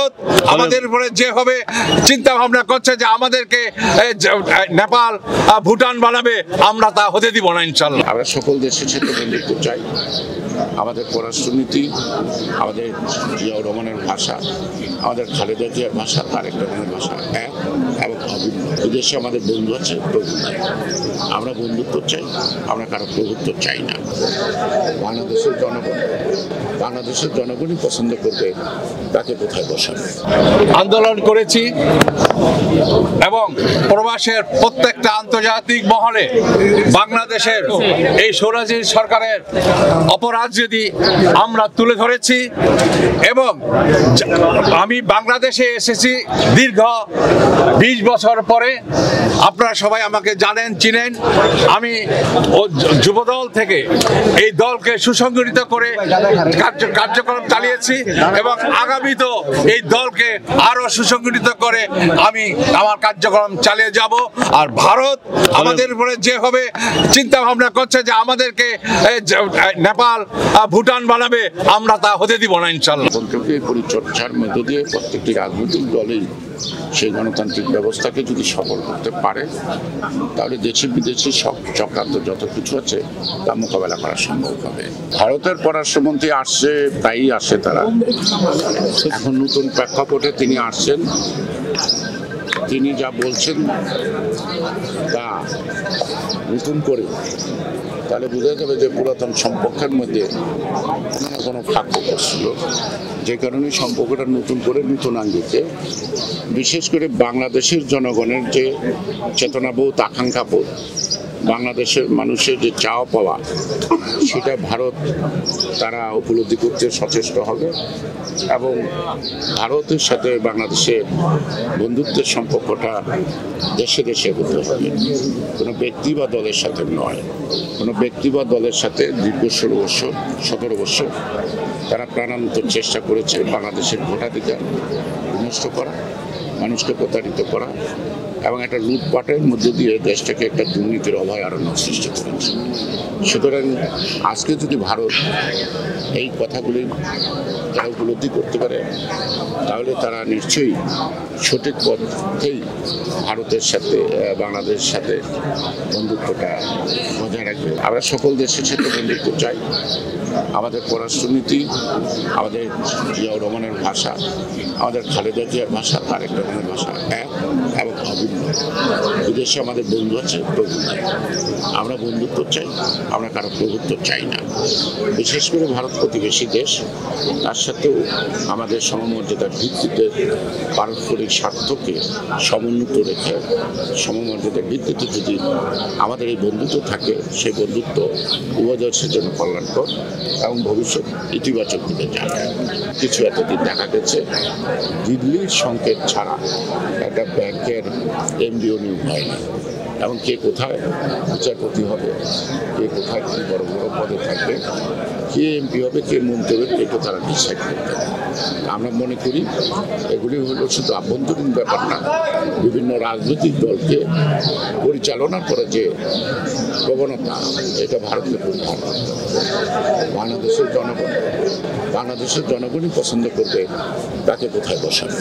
ভারত আমাদের উপরে যেভাবে চিন্তা ভাবনা করছে যে আমাদেরকে নেপাল ভুটান বানাবে, আমরা তা হতে দিব না ইনশাআল্লাহ। আমরা সকল দেশের সাথে বন্ধুত্ব চাই। আমাদের পররাষ্ট্রনীতি, আমাদের জিয়াউর রহমানের ভাষা, আমাদের খালেদা জিয়ার ভাষা, তারেক রহমানের ভাষা এক এবং অভিন্ন। বিদেশে আমাদের বন্ধু আছে, প্রভু নাই। আমরা বন্ধুত্ব চাই, আমরা কারো প্রভুত্ব চাই না। বাংলাদেশের জনগণই পছন্দ করবে তাকে কোথায় বসাবে। আন্দোলন করেছি এবং প্রবাসের প্রত্যেকটা আন্তর্জাতিক মহলে বাংলাদেশের এই স্বৈরাচারী সরকারের অপরাধ যদি আমরা তুলে ধরেছি। এবং আমি বাংলাদেশে এসেছি দীর্ঘ 20 বছর পরে। আপনারা সবাই আমাকে জানেন, চিনেন। আমি যুবদল থেকে এই দলকে সুসংগঠিত করে কার্যক্রম চালিয়েছি এবং আগামীতেও এই দলকে আরো সুসংগঠিত করে আমি আমার কার্যক্রম চালিয়ে যাব। আর ভারত আমাদের উপরে যেভাবে চিন্তা ভাবনা করছে যে আমাদেরকে নেপাল ভুটান বানাবে, আমরা তা হতে দিব না ইনশাআল্লাহ। গণতন্ত্রকে পরিচর্যার মধ্য দিয়ে প্রত্যেকটি রাজনৈতিক দলেই সেই গণতান্ত্রিক ব্যবস্থাকে যদি সফল করতে পারে, তাহলে দেশে বিদেশে সব চক্রান্ত যত কিছু আছে তা মোকাবেলা করা সম্ভব হবে। ভারতের পররাষ্ট্রমন্ত্রী আসছে, তাই আসে তারা। এখন নতুন প্রেক্ষাপটে তিনি আসছেন, তিনি যা বলছেন তা নতুন করে, তাহলে বোঝা যাবে যে পুরাতন সম্পর্কের মধ্যে কোনো ফাঁক ছিল, যে কারণে সম্পর্কটা নতুন করে নতুন আঙ্গিকে, বিশেষ করে বাংলাদেশের জনগণের যে চেতনাবোধ, আকাঙ্ক্ষাবোধ, বাংলাদেশের মানুষের যে চাওয়া পাওয়া, সেটা ভারত তারা উপলব্ধি করতে সচেষ্ট হবে এবং ভারতের সাথে বাংলাদেশের বন্ধুত্বের সম্পর্কটা দেশে দেশে হতে হবে, কোনো ব্যক্তি বা দলের সাথে নয়। কোনো ব্যক্তি বা দলের সাথে দীর্ঘ 17 বছর তারা প্রাণান্ত চেষ্টা করেছে বাংলাদেশের ভোটাধিকার বিনষ্ট করা, মানুষকে প্রতারিত করা এবং একটা লুটপাটের মধ্য দিয়ে দেশটাকে একটা দুর্নীতির অভয়ারণ্য সৃষ্টি করেছে। সুতরাং আজকে যদি ভারত এই কথাগুলি তারা উপলব্ধি করতে পারে, তাহলে তারা নিশ্চয়ই সঠিক পথেই ভারতের সাথে বাংলাদেশের সাথে বন্ধুত্বটা বজায় রাখবে। আমরা সকল দেশের সাথে বন্ধুত্ব চাই। আমাদের পররাষ্ট্রনীতি, আমাদের জিয়াউর রহমানের ভাষা, আমাদের খালেদা জিয়ার ভাষা, তারেক রহমানের ভাষা এক এবং অভিন্ন। বিদেশে আমাদের বন্ধু আছে, প্রভু নাই। আমরা বন্ধুত্ব চাই, আমরা কারো প্রভুত্ব চাই না। বিশেষ করে ভারত প্রতিবেশী দেশ, তার সাথেও আমাদের সমমর্যাদার ভিত্তিতে পারস্পরিক স্বার্থকে সমুন্নত রেখে সমমর্যাদার ভিত্তিতে যদি আমাদের এই বন্ধুত্ব থাকে, সেই বন্ধুত্ব উভয় দেশের জন্য কল্যাণকর এবং ভবিষ্যৎ ইতিবাচক দিকে যায়। কিছু এতদিন দেখা গেছে দিল্লির সংকেত ছাড়া একটা ব্যাংকের এমডিও নিয়োগ হয়নি এবং কে কোথায় বিচারপতি হবে, কে কোথায় কী বড় বড় পদে থাকবে, কে এমপি হবে, কে মন্ত্রী হবে, এটা তারা ডিসাইড করতে হবে। আমরা মনে করি এগুলি হলো শুধু আভ্যন্তরীণ ব্যাপার না, বিভিন্ন রাজনৈতিক দলকে পরিচালনা করে যে প্রবণতা, এটা ভারতকে পরিচালনা করতে হবে। বাংলাদেশের জনগণই পছন্দ করবে তাকে কোথায় বসাবে।